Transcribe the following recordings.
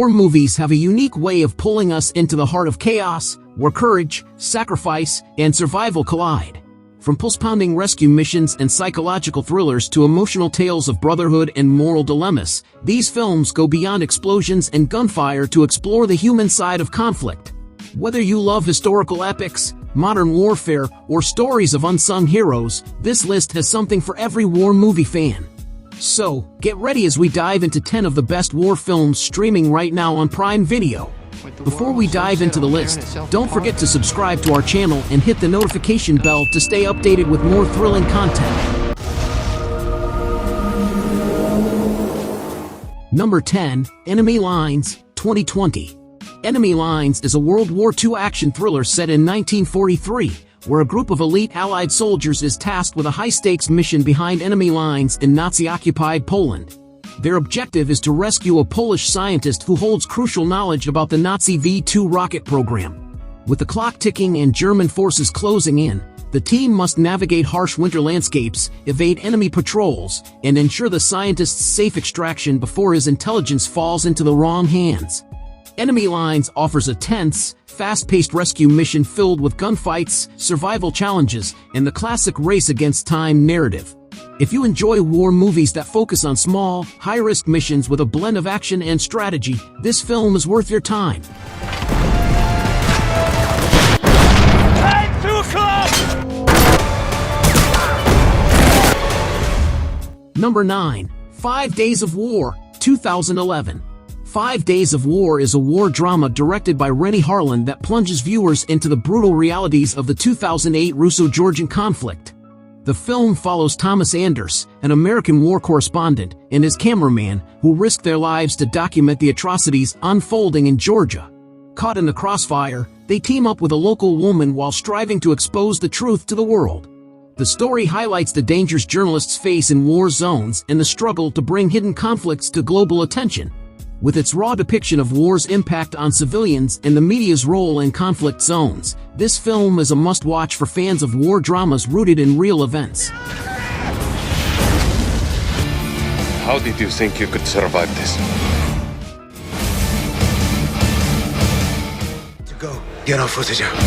War movies have a unique way of pulling us into the heart of chaos, where courage, sacrifice, and survival collide. From pulse-pounding rescue missions and psychological thrillers to emotional tales of brotherhood and moral dilemmas, these films go beyond explosions and gunfire to explore the human side of conflict. Whether you love historical epics, modern warfare, or stories of unsung heroes, this list has something for every war movie fan. So, get ready as we dive into 10 of the best war films streaming right now on Prime Video. Before we dive into the list, don't forget to subscribe to our channel and hit the notification bell to stay updated with more thrilling content. Number 10, Enemy Lines, 2020. Enemy Lines is a World War II action thriller set in 1943, where a group of elite Allied soldiers is tasked with a high-stakes mission behind enemy lines in Nazi-occupied Poland. Their objective is to rescue a Polish scientist who holds crucial knowledge about the Nazi V-2 rocket program. With the clock ticking and German forces closing in, the team must navigate harsh winter landscapes, evade enemy patrols, and ensure the scientist's safe extraction before his intelligence falls into the wrong hands. Enemy Lines offers a tense, fast-paced rescue mission filled with gunfights, survival challenges, and the classic race against time narrative. If you enjoy war movies that focus on small, high-risk missions with a blend of action and strategy, this film is worth your time. Time to close! Number 9, 5 Days of War, 2011. 5 Days of War is a war drama directed by Renny Harlin that plunges viewers into the brutal realities of the 2008 Russo-Georgian conflict. The film follows Thomas Anders, an American war correspondent, and his cameraman, who risk their lives to document the atrocities unfolding in Georgia. Caught in the crossfire, they team up with a local woman while striving to expose the truth to the world. The story highlights the dangers journalists face in war zones and the struggle to bring hidden conflicts to global attention. With its raw depiction of war's impact on civilians and the media's role in conflict zones, this film is a must-watch for fans of war dramas rooted in real events. How did you think you could survive this? To go. Get our footage out.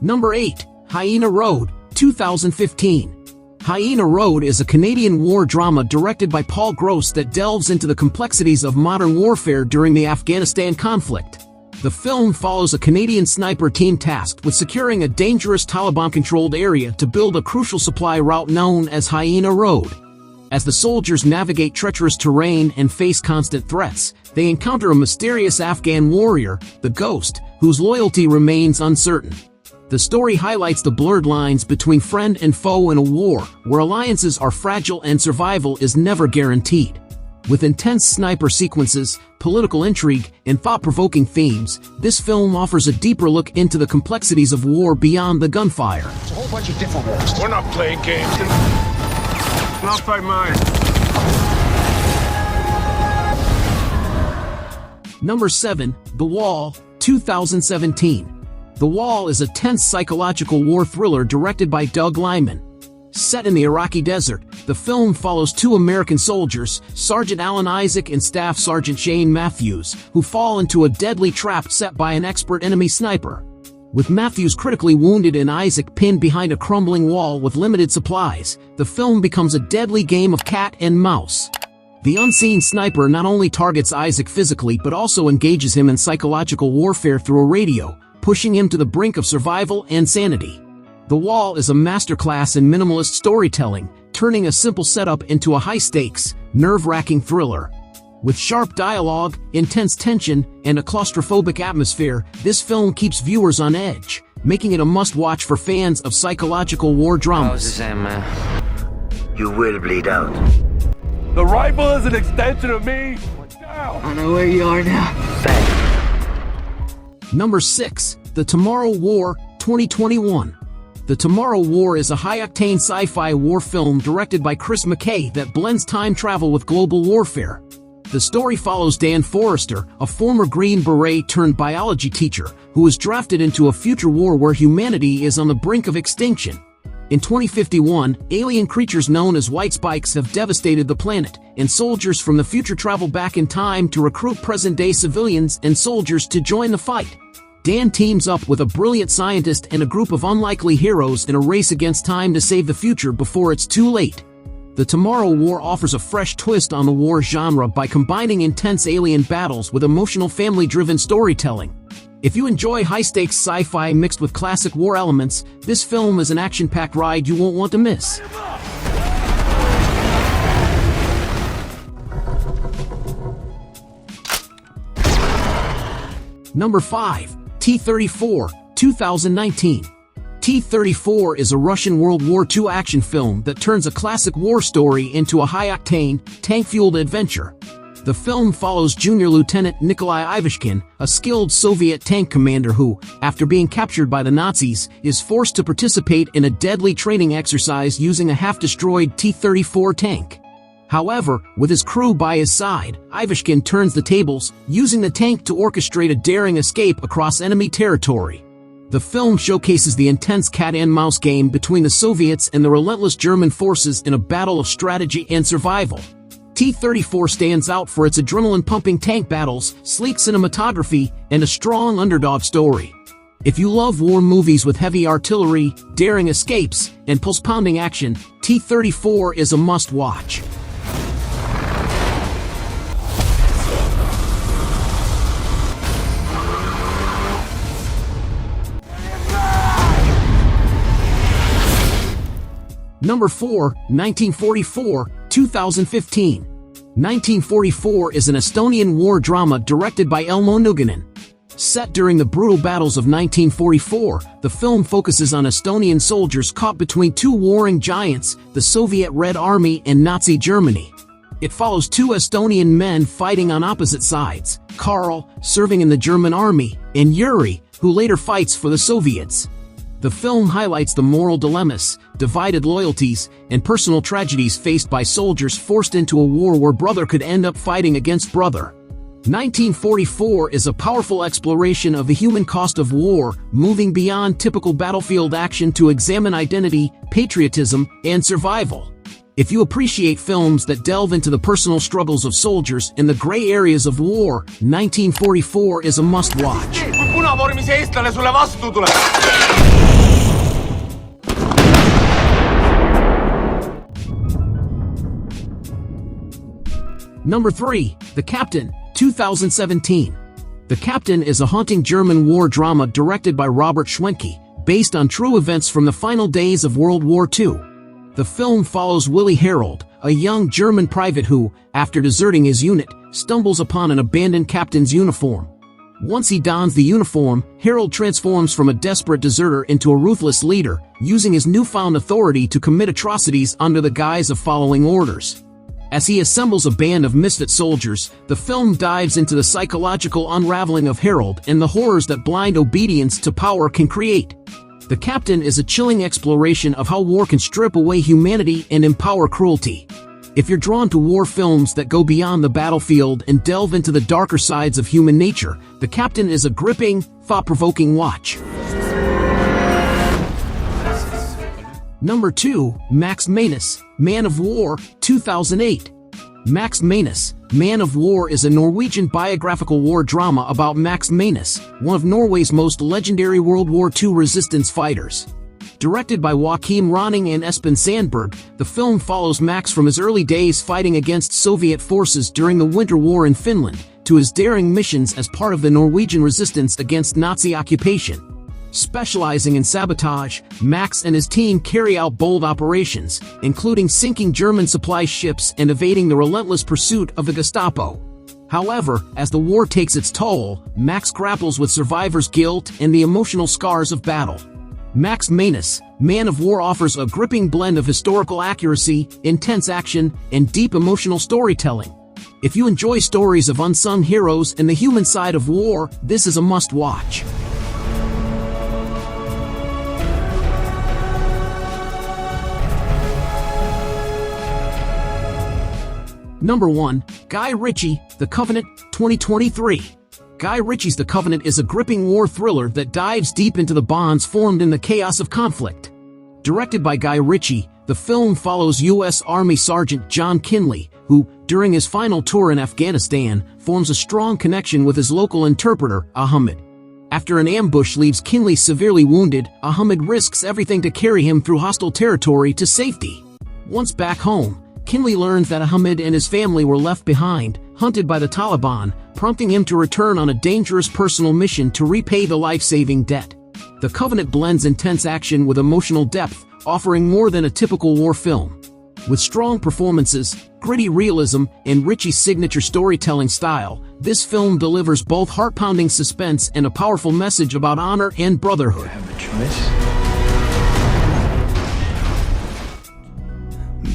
Number 8, Hyena Road, 2015. Hyena Road is a Canadian war drama directed by Paul Gross that delves into the complexities of modern warfare during the Afghanistan conflict. The film follows a Canadian sniper team tasked with securing a dangerous Taliban-controlled area to build a crucial supply route known as Hyena Road. As the soldiers navigate treacherous terrain and face constant threats, they encounter a mysterious Afghan warrior, the Ghost, whose loyalty remains uncertain. The story highlights the blurred lines between friend and foe in a war, where alliances are fragile and survival is never guaranteed. With intense sniper sequences, political intrigue, and thought-provoking themes, this film offers a deeper look into the complexities of war beyond the gunfire. It's a whole bunch of different wars. We're not playing games. Not by mine. Number 7, The Wall, 2017. The Wall is a tense psychological war thriller directed by Doug Liman. Set in the Iraqi desert, the film follows two American soldiers, Sergeant Alan Isaac and Staff Sergeant Shane Matthews, who fall into a deadly trap set by an expert enemy sniper. With Matthews critically wounded and Isaac pinned behind a crumbling wall with limited supplies, the film becomes a deadly game of cat and mouse. The unseen sniper not only targets Isaac physically but also engages him in psychological warfare through a radio, pushing him to the brink of survival and sanity. The Wall is a masterclass in minimalist storytelling, turning a simple setup into a high-stakes, nerve-wracking thriller. With sharp dialogue, intense tension, and a claustrophobic atmosphere, this film keeps viewers on edge, making it a must-watch for fans of psychological war dramas. You will bleed out. The rifle is an extension of me. Down. I don't know where you are now. Bang. Number 6, The Tomorrow War, 2021. The Tomorrow War is a high-octane sci-fi war film directed by Chris McKay that blends time travel with global warfare. The story follows Dan Forrester, a former Green Beret turned biology teacher, who is drafted into a future war where humanity is on the brink of extinction. In 2051, alien creatures known as white spikes have devastated the planet, and soldiers from the future travel back in time to recruit present-day civilians and soldiers to join the fight. Dan teams up with a brilliant scientist and a group of unlikely heroes in a race against time to save the future before it's too late. The Tomorrow War offers a fresh twist on the war genre by combining intense alien battles with emotional family-driven storytelling. If you enjoy high-stakes sci-fi mixed with classic war elements, this film is an action-packed ride you won't want to miss. Number 5. T-34, 2019. T-34 is a Russian World War II action film that turns a classic war story into a high-octane, tank-fueled adventure. The film follows Junior Lieutenant Nikolai Ivashkin, a skilled Soviet tank commander who, after being captured by the Nazis, is forced to participate in a deadly training exercise using a half-destroyed T-34 tank. However, with his crew by his side, Ivashkin turns the tables, using the tank to orchestrate a daring escape across enemy territory. The film showcases the intense cat-and-mouse game between the Soviets and the relentless German forces in a battle of strategy and survival. T-34 stands out for its adrenaline-pumping tank battles, sleek cinematography, and a strong underdog story. If you love war movies with heavy artillery, daring escapes, and pulse-pounding action, T-34 is a must-watch. Number 4, 1944, 2015. 1944 is an Estonian war drama directed by Elmo Nuganen. Set during the brutal battles of 1944, the film focuses on Estonian soldiers caught between two warring giants, the Soviet Red Army and Nazi Germany. It follows two Estonian men fighting on opposite sides, Karl, serving in the German army, and Yuri, who later fights for the Soviets. The film highlights the moral dilemmas, divided loyalties, and personal tragedies faced by soldiers forced into a war where brother could end up fighting against brother. 1944 is a powerful exploration of the human cost of war, moving beyond typical battlefield action to examine identity, patriotism, and survival. If you appreciate films that delve into the personal struggles of soldiers and the gray areas of war, 1944 is a must-watch. Kui punavormis eestlane sulle vastu tuleb. Number 3, The Captain, 2017. The Captain is a haunting German war drama directed by Robert Schwenke, based on true events from the final days of World War II. The film follows Willy Harold, a young German private who, after deserting his unit, stumbles upon an abandoned captain's uniform. Once he dons the uniform, Harold transforms from a desperate deserter into a ruthless leader, using his newfound authority to commit atrocities under the guise of following orders. As he assembles a band of misfit soldiers, the film dives into the psychological unraveling of Harold and the horrors that blind obedience to power can create. The Captain is a chilling exploration of how war can strip away humanity and empower cruelty. If you're drawn to war films that go beyond the battlefield and delve into the darker sides of human nature, The Captain is a gripping, thought-provoking watch. Number 2, Max Manus, Man of War, 2008. Max Manus, Man of War is a Norwegian biographical war drama about Max Manus, one of Norway's most legendary World War II resistance fighters. Directed by Joachim Ronning and Espen Sandberg, the film follows Max from his early days fighting against Soviet forces during the Winter War in Finland, to his daring missions as part of the Norwegian resistance against Nazi occupation. Specializing in sabotage, Max and his team carry out bold operations, including sinking German supply ships and evading the relentless pursuit of the Gestapo. However, as the war takes its toll, Max grapples with survivor's guilt and the emotional scars of battle. Max Manus, Man of War offers a gripping blend of historical accuracy, intense action, and deep emotional storytelling. If you enjoy stories of unsung heroes and the human side of war, this is a must-watch. Number 1, Guy Ritchie, The Covenant, 2023. Guy Ritchie's The Covenant is a gripping war thriller that dives deep into the bonds formed in the chaos of conflict. Directed by Guy Ritchie, the film follows U.S. Army Sergeant John Kinley, who, during his final tour in Afghanistan, forms a strong connection with his local interpreter, Ahmed. After an ambush leaves Kinley severely wounded, Ahmed risks everything to carry him through hostile territory to safety. Once back home, Kinley learns that Ahmed and his family were left behind, hunted by the Taliban, prompting him to return on a dangerous personal mission to repay the life-saving debt. The Covenant blends intense action with emotional depth, offering more than a typical war film. With strong performances, gritty realism, and Ritchie's signature storytelling style, this film delivers both heart-pounding suspense and a powerful message about honor and brotherhood. Have a choice.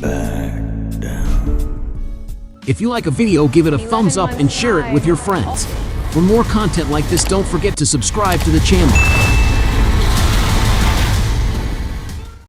Back down. If you like a video, give it a thumbs up and share it with your friends. For more content like this, don't forget to subscribe to the channel.